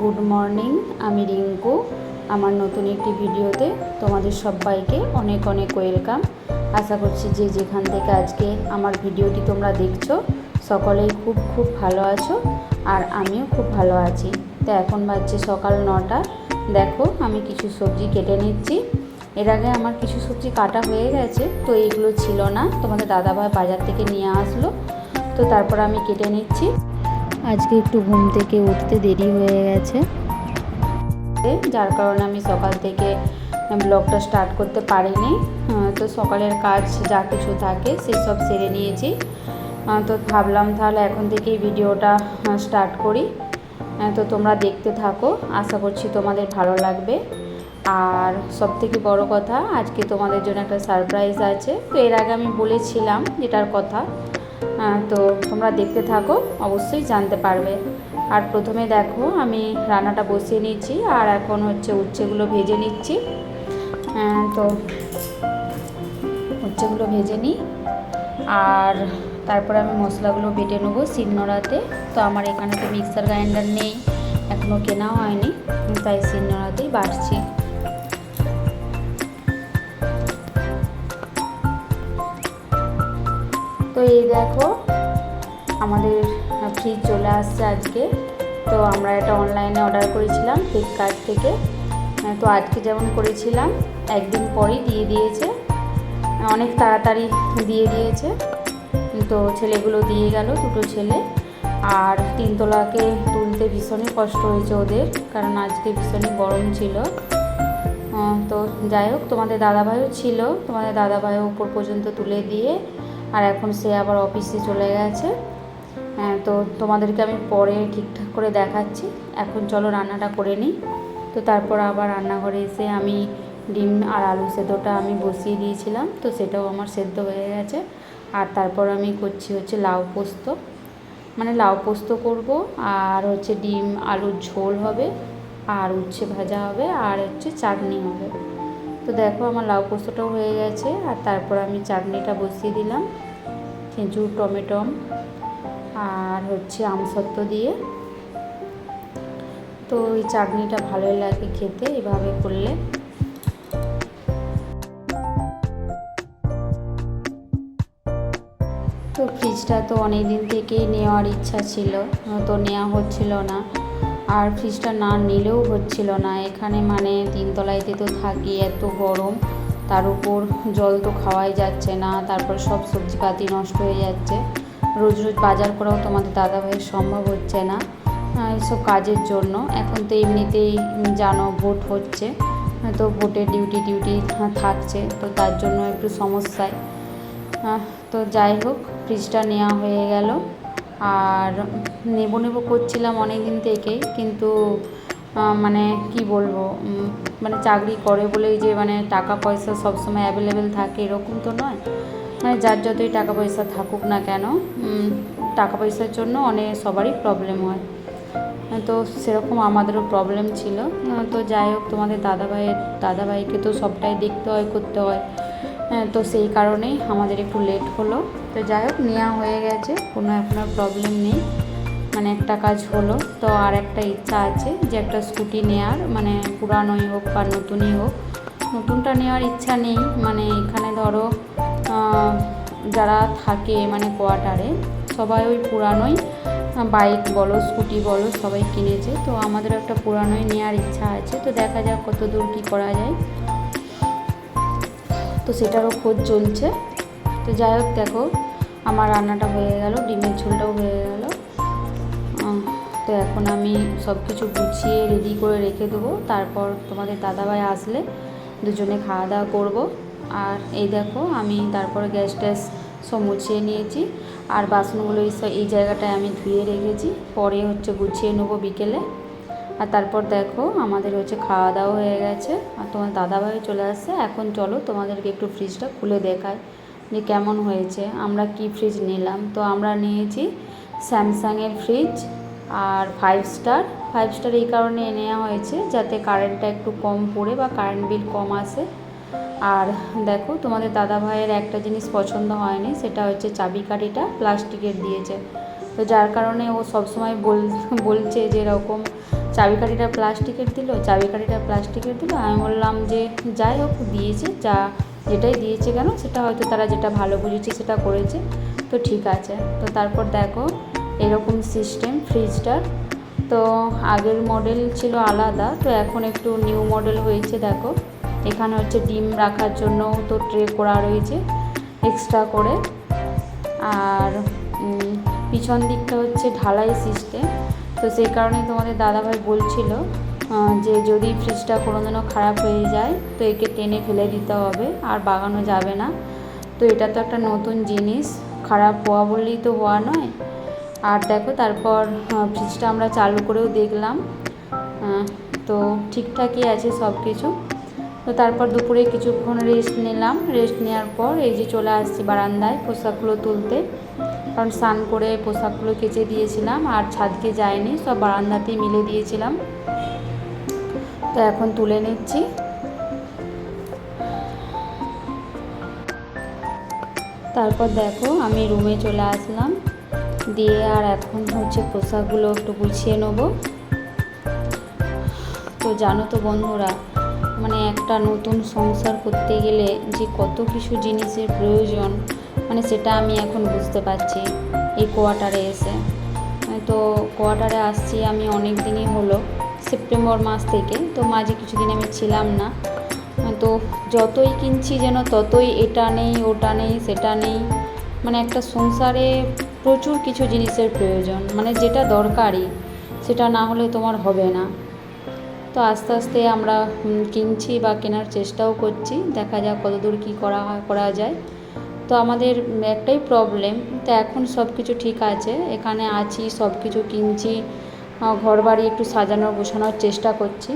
Good morning. আমি রিঙ্কু। আমার নতুন একটি ভিডিওতে তোমাদের সবাইকে অনেক অনেক ওয়েলকাম। আশা করছি যে যেখান থেকে আজকে আমার ভিডিওটি তোমরা দেখছো সকলেই খুব খুব ভালো আছো, আর আমিও খুব ভালো আছি। তো এখন বাজছে সকাল 9টা। দেখো আমি কিছু সবজি কেটে নিচ্ছি। এর আগে আমার কিছু সবজি কাটা হয়ে গেছে, তো এইগুলো ছিল না, তোমাদের দাদাভাই বাজার থেকে নিয়ে আসলো, তো তারপর আমি কেটে নিচ্ছি। আজকে একটু ঘুম থেকে উঠতে দেরি হয়ে গেছে, যার কারণে আমি সকাল থেকে ব্লগটা স্টার্ট করতে পারিনি। তো সকালের কাজ যা কিছু থাকে সেসব সেরে নিয়েছি। তো ভাবলাম তাহলে এখন থেকেই ভিডিওটা স্টার্ট করি। তো তোমরা দেখতে থাকো, আশা করছি তোমাদের ভালো লাগবে। আর সবথেকে বড় কথা, আজকে তোমাদের জন্য একটা সারপ্রাইজ আছে। তো এর আগে আমি বলেছিলাম যেটার কথা, তো তোমরা দেখতে থাকো, অবশ্যই জানতে পারবে। আর প্রথমে দেখো আমি রান্নাটা বসিয়ে নিচ্ছি, আর এখন হচ্ছে উচ্ছেগুলো ভেজে নিচ্ছি। তো উচ্ছেগুলো ভেজে নিই, আর তারপরে আমি মশলাগুলো বেটে নেবো শিলনোড়াতে। তো আমার এখানে তো মিক্সার গ্রাইন্ডার নেই, এখনও কেনাও হয়নি, তাই শিলনোড়াতেই বাটছি। তো এই দেখো আমাদের ফ্রিজ চলে আসছে আজকে। তো আমরা এটা অনলাইনে অর্ডার করেছিলাম ফ্লিপকার্ট থেকে। তো আজকে যেমন করেছিলাম একদিন পরেই দিয়ে দিয়েছে, অনেক তাড়াতাড়ি দিয়ে দিয়েছে। তো ছেলেগুলো দিয়ে গেল, দুটো ছেলে। আর 3 তলাকে তুলতে ভীষণই কষ্ট হয়েছে ওদের, কারণ আজকে ভীষণই গরম ছিল। তো যাই হোক, তোমাদের দাদাভাইও ছিল, তোমাদের দাদাভাইও উপর পর্যন্ত তুলে দিয়ে আর এখন সে আবার অফিসে চলে গেছে। তো তোমাদেরকে আমি পরে ঠিকঠাক করে দেখাচ্ছি। এখন চলো রান্নাটা করে নিই। তো তারপর আবার রান্নাঘরে এসে আমি ডিম আর আলু সেদ্ধটা আমি বসিয়ে দিয়েছিলাম, তো সেটাও আমার সেদ্ধ হয়ে গেছে। আর তারপর আমি করছি হচ্ছে লাউ পোস্ত, মানে লাউ পোস্ত করব, আর হচ্ছে ডিম আলুর ঝোল হবে, আর উচ্ছে ভাজা হবে, আর হচ্ছে চাটনি হবে। তো দেখো আমার লাউ পোস্তটাও হয়ে গেছে, আর তারপর আমি চাটনিটা বসিয়ে দিলাম খেজুর টমেটো আর হচ্ছে আমসত্ত্ব দিয়ে। তো এই চাটনিটা ভালোই লাগে খেতে এভাবে করলে। তো ফ্রিজটা তো অনেক দিন থেকেই নেওয়ার ইচ্ছা ছিল, তো নেওয়া হচ্ছিল না। আর ফ্রিজটা না নিলেও হচ্ছিল না, এখানে মানে 3 তলাইতে তো থাকি, এত গরম, তার উপর জল তো খাওয়াই যাচ্ছে না, তারপর সব সবজিপাতি নষ্ট হয়ে যাচ্ছে। রোজ রোজ বাজার করাও তোমাদের দাদাভাইয়ের সম্ভব হচ্ছে না এইসব কাজের জন্য। এখন তো এমনিতেই জানো ভোট হচ্ছে, তো ভোটের ডিউটি থাকছে, তো তার জন্য একটু সমস্যায়। তো যাই হোক, ফ্রিজটা নেওয়া হয়ে গেল। আর নেব করছিলাম অনেক দিন থেকেই, কিন্তু মানে কি বলবো, মানে চাকরি করে বলেই যে মানে টাকা পয়সা সবসময় অ্যাভেলেবেল থাকে এরকম তো নয়। মানে যার যতই টাকা পয়সা থাকুক না কেন, টাকা পয়সার জন্য সবারই প্রবলেম হয়। তো সেরকম আমাদেরও প্রবলেম ছিল। তো যাই হোক, তোমাদের দাদাভাইকে তো সবটাই দেখতে হয়, করতে হয়। তো সেই কারণেই আমাদের একটু লেট হলো। তো যাই হোক, নেওয়া হয়ে গেছে, কোনো এখনও প্রবলেম নেই, মানে একটা কাজ হলো। তো আর একটা ইচ্ছা আছে যে একটা স্কুটি নেওয়ার, মানে পুরানোই হোক বা নতুনই হোক। নতুনটা নেওয়ার ইচ্ছা নেই, মানে এখানে ধরো যারা থাকে মানে কোয়ার্টারে সবাই ওই পুরানোই বাইক বলো স্কুটি বলো সবাই কিনেছে। তো আমাদেরও একটা পুরানোই নেওয়ার ইচ্ছা আছে, তো দেখা যাক কত দূর কী করা যায়। তো সেটারও খোঁজ চলছে। তো যাই হোক, দেখো আমার রান্নাটা হয়ে গেল, ডিমের ঝোলটাও হয়ে গেল। তো এখন আমি সব কিছু গুছিয়ে রেডি করে রেখে দেবো, তারপর তোমাদের দাদাভাই আসলে দুজনে খাওয়া দাওয়া করবো। আর এই দেখো আমি তারপরে গ্যাস ট্যাস সব মুছিয়ে নিয়েছি, আর বাসনগুলো এই জায়গাটায় আমি ধুয়ে রেখেছি, পরে হচ্ছে গুছিয়ে নেবো বিকেলে। আর তারপর দেখো আমাদের হচ্ছে খাওয়া দাওয়া হয়ে গেছে, আর তোমার দাদাভাই চলে আসছে। এখন চলো তোমাদেরকে একটু ফ্রিজটা খুলে দেখায় যে কেমন হয়েছে, আমরা কি ফ্রিজ নিলাম। তো আমরা নিয়েছি স্যামসাংয়ের ফ্রিজ, আর 5 স্টার এই কারণে নেওয়া হয়েছে যাতে কারেন্টটা একটু কম পড়ে বা কারেন্ট বিল কম আসে। আর দেখো তোমাদের দাদাভাইয়ের একটা জিনিস পছন্দ হয়নি, সেটা হচ্ছে চাবিকাঠিটা প্লাস্টিকের দিয়েছে। তো যার কারণে ও সবসময় বলছে যে এরকম চাবিকাঠিটা প্লাস্টিকের দিল, আমি বললাম যে যাই হোক দিয়েছে, যেটাই দিয়েছে কেন সেটা হয়তো তারা যেটা ভালো বুঝেছে সেটা করেছে, তো ঠিক আছে। তো তারপর দেখো এরকম সিস্টেম ফ্রিজটার। তো আগের মডেল ছিল আলাদা, তো এখন একটু নিউ মডেল হয়েছে। দেখো এখানে হচ্ছে ডিম রাখার জন্য তো ট্রে করা রয়েছে এক্সট্রা করে, আর পিছন দিকটা হচ্ছে ঢালাই সিস্টেম। তো সেই কারণে তোমাদের দাদাভাই বলছিল যে যদি ফ্রিজটা কোনোদিনও খারাপ হয়ে যায় তো একে টেনে ফেলে দিতে হবে, আর বাগানো যাবে না। তো এটা তো একটা নতুন জিনিস, খারাপ হওয়া বললেই তো হওয়া নয়। আর দেখো তারপর ফ্রিজটা আমরা চালু করেও দেখলাম, তো ঠিকঠাকই আছে সব কিছু। তো তারপর দুপুরে কিছুক্ষণ রেস্ট নিলাম, রেস্ট নেওয়ার পর এই যে চলে আসছি বারান্দায় পোশাকগুলো তুলতে, কারণ স্নান করে পোশাকগুলো কেচে দিয়েছিলাম আর ছাদকে যায়নি, সব বারান্দাতেই মিলে দিয়েছিলাম। তো এখন তুলে নিচ্ছি। তারপর দেখো আমি রুমে চলে আসলাম, দিয়ে আর এখন হচ্ছে পোশাকগুলো একটু গুছিয়ে নেবো। তো জানো তো বন্ধুরা, মানে একটা নতুন সংসার করতে গেলে যে কত কিছু জিনিসের প্রয়োজন, মানে সেটা আমি এখন বুঝতে পারছি এই কোয়ার্টারে এসে। তো কোয়ার্টারে আসছি আমি অনেক দিনই হলো, সেপ্টেম্বর মাস থেকে। তো মাঝে কিছুদিন আমি ছিলাম না। তো যতই কিনছি যেন ততই এটা নেই, ওটা নেই, সেটা নেই। মানে একটা সংসারে প্রচুর কিছু জিনিসের প্রয়োজন, মানে যেটা দরকারি সেটা না হলে তোমার হবে না। তো আস্তে আস্তে আমরা কিনছি বা কেনার চেষ্টাও করছি, দেখা যাক কতদূর কী করা যায়। তো আমাদের একটাই প্রবলেম, তো এখন সব কিছু ঠিক আছে, এখানে আছি, সব কিছু কিনছি, ঘরবাড়ি একটু সাজানো গোছানোর চেষ্টা করছি।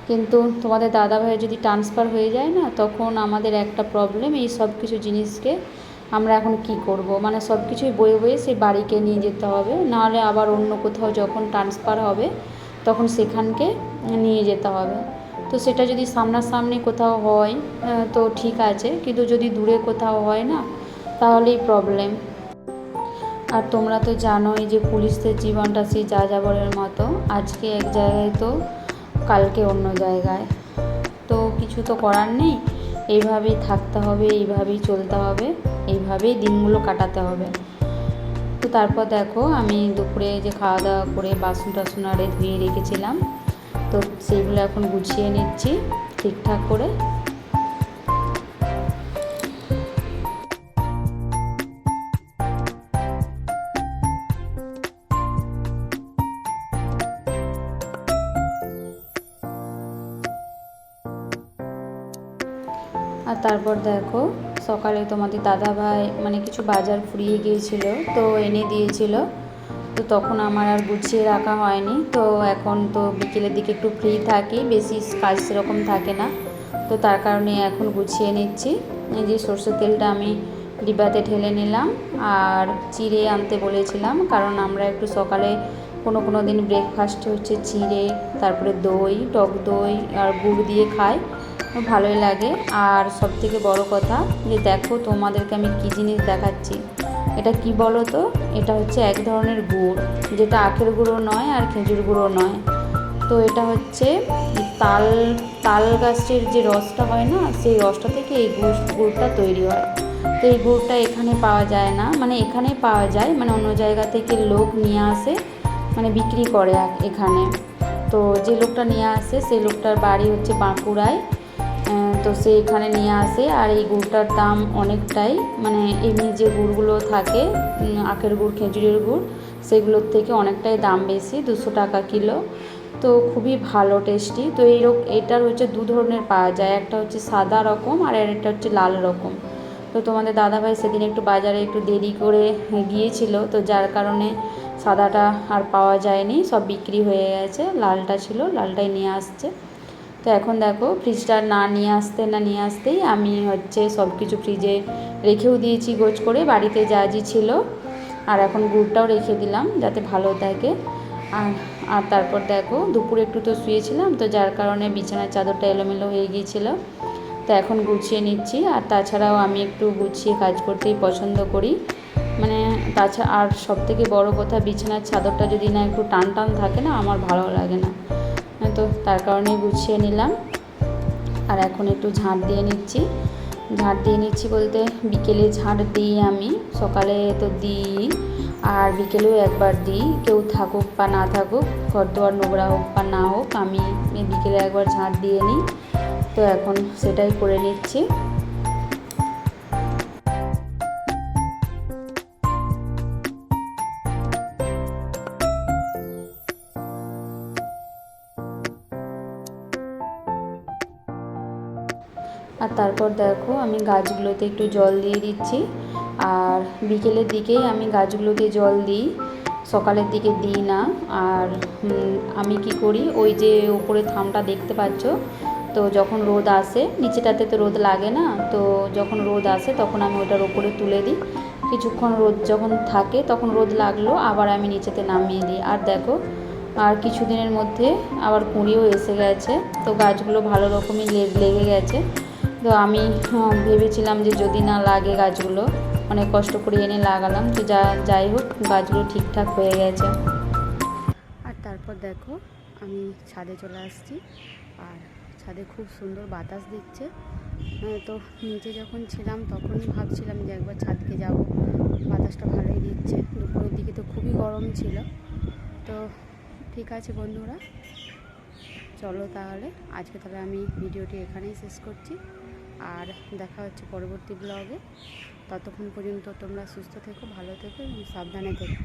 কিন্তু তোমাদের দাদাভাইয়ের যদি ট্রান্সফার হয়ে যায় না, তখন আমাদের একটা প্রবলেম, এই সব কিছু জিনিসকে আমরা এখন কি করব, মানে সব কিছুই বয়ে বয়ে সেই বাড়িকে নিয়ে যেতে হবে, নাহলে আবার অন্য কোথাও যখন ট্রান্সফার হবে তখন সেখানকে নিয়ে যেতে হবে। তো সেটা যদি সামনাসামনি কোথাও হয় তো ঠিক আছে, কিন্তু যদি দূরে কোথাও হয় না তাহলেই প্রবলেম। আর তোমরা তো জানোই যে পুলিশদের জীবনটা সেই যাযাবরের মতো, আজকে এক জায়গায় তো কালকে অন্য জায়গায়। তো কিছু তো করার নেই, এইভাবেই থাকতে হবে, এইভাবেই চলতে হবে, এইভাবেই দিনগুলো কাটাতে হবে। তো তারপর দেখো আমি দুপুরে যে খাওয়া দাওয়া করে বাসন টাসন আরে ধুয়ে রেখেছিলাম, তো সেইগুলো এখন গুছিয়ে নিচ্ছি ঠিকঠাক করে। আর তারপর দেখো সকালে তোমাদের দাদাভাই মানে কিছু বাজার ফুরিয়ে গিয়েছিল, তো এনে দিয়েছিল। তো তখন আমার আর গুছিয়ে রাখা হয়নি। তো এখন তো বিকেলের দিকে একটু ফ্রি থাকি, বেশি কাজ সেরকম থাকে না, তো তার কারণে এখন গুছিয়ে নিচ্ছি। এই যে সরষের তেলটা আমি ডিব্বাতে ঢেলে নিলাম, আর চিড়ে আনতে বলেছিলাম, কারণ আমরা একটু সকালে কোনো দিন ব্রেকফাস্টে হচ্ছে চিড়ে, তারপরে দই, টক দই আর গুড় দিয়ে খাই, ভালোই লাগে। আর সবথেকে বড় কথা যে দেখো তোমাদেরকে আমি কী জিনিস দেখাচ্ছি, এটা কি বলো তো, এটা হচ্ছে এক ধরনের গুড়, যেটা আখের গুঁড়ো নয় আর খেজুর গুঁড়ো নয়। তো এটা হচ্ছে তাল গাছের যে রসটা হয় না, সেই রসটা থেকে এই গুড়টা তৈরি হয়। তো এই গুড়টা এখানে পাওয়া যায় না, মানে এখানে পাওয়া যায়, মানে অন্য জায়গা থেকে লোক নিয়ে আসে, মানে বিক্রি করে এখানে। তো যে লোকটা নিয়ে আসে সেই লোকটার বাড়ি হচ্ছে বাঁকুড়ায়। তো সে এখানে নিয়ে আসে, আর এই গুড়টার দাম অনেকটাই, মানে এমনি যে গুড়গুলো থাকে আখের গুড়, খেজুরের গুড়, সেগুলোর থেকে অনেকটাই দাম বেশি, 200 টাকা কিলো। তো খুবই ভালো টেস্টি। তো এটার হচ্ছে দু ধরনের পাওয়া যায়, একটা হচ্ছে সাদা রকম আর একটা হচ্ছে লাল রকম। তো তোমাদের দাদাভাই সেদিন একটু বাজারে একটু দেরি করে গিয়েছিল, তো যার কারণে সাদাটা আর পাওয়া যায়নি, সব বিক্রি হয়ে গেছে, লালটা ছিল, লালটাই নিয়ে আসছে। তো এখন দেখো ফ্রিজটা না নিয়ে আসতেই আমি হচ্ছে সব কিছু ফ্রিজে রেখেও দিয়েছি গোছ করে, বাড়িতে যা ছিল। আর এখন গুড়টাও রেখে দিলাম যাতে ভালো থাকে। আর তারপর দেখো দুপুরে একটু তো শুয়েছিলাম, তো যার কারণে বিছানার চাদরটা এলোমেলো হয়ে গিয়েছিলো, তো এখন গুছিয়ে নিচ্ছি। আর তাছাড়াও আমি একটু গুছিয়ে কাজ করতেই পছন্দ করি, মানে তাছাড়া আর সবথেকে বড় কথা, বিছানার চাদরটা যদি না একটু টান টান থাকে না, আমার ভালো লাগে না। তো তার কারণেই গুছিয়ে নিলাম। আর এখন একটু ঝাঁট দিয়ে নিচ্ছি। ঝাঁট দিয়ে নিচ্ছি বলতে বিকেলে ঝাঁট দিই আমি, সকালে তো দিই আর বিকেলেও একবার দিই। কেউ থাকুক বা না থাকুক, ঘরদোয়ার নোংরা হোক বা না হোক, আমি বিকেলে একবার ঝাঁট দিয়ে নিই। তো এখন সেটাই করে নিচ্ছি। আর তারপর দেখো আমি গাছগুলোতে একটু জল দিয়ে দিচ্ছি। আর বিকেলের দিকেই আমি গাছগুলোতে জল দিই, সকালের দিকে দিই না। আর আমি কি করি, ওই যে উপরে থামটা দেখতে পাচ্ছ, তো যখন রোদ আসে, নিচেটাতে তো রোদ লাগে না, তো যখন রোদ আসে তখন আমি ওটার ওপরে তুলে দিই। কিছুক্ষণ রোদ যখন থাকে তখন রোদ লাগলো আবার আমি নিচেতে নামিয়ে দিই। আর দেখো আর কিছুদিনের মধ্যে আবার কুঁড়িও এসে গেছে, তো গাছগুলো ভালো রকমই লেগে গেছে। তো আমি ভেবেছিলাম যে যদি না লাগে গাছগুলো, অনেক কষ্ট করে এনে লাগালাম, তো যাই হোক গাছগুলো ঠিকঠাক হয়ে গেছে। আর তারপর দেখো আমি ছাদে চলে আসছি। আর ছাদে খুব সুন্দর বাতাস দিচ্ছে। তো নিচে যখন ছিলাম তখনই ভাবছিলাম যে একবার ছাদকে যাব, বাতাসটা ভালোই দিচ্ছে। দুপুরের দিকে তো খুবই গরম ছিল। তো ঠিক আছে বন্ধুরা, চলো তাহলে তাহলে আমি ভিডিওটি এখানেই শেষ করছি। আর দেখা হচ্ছে পরবর্তী ব্লগে। ততক্ষণ পর্যন্ত তোমরা সুস্থ থেকো, ভালো থেকো এবং সাবধানে থেকো।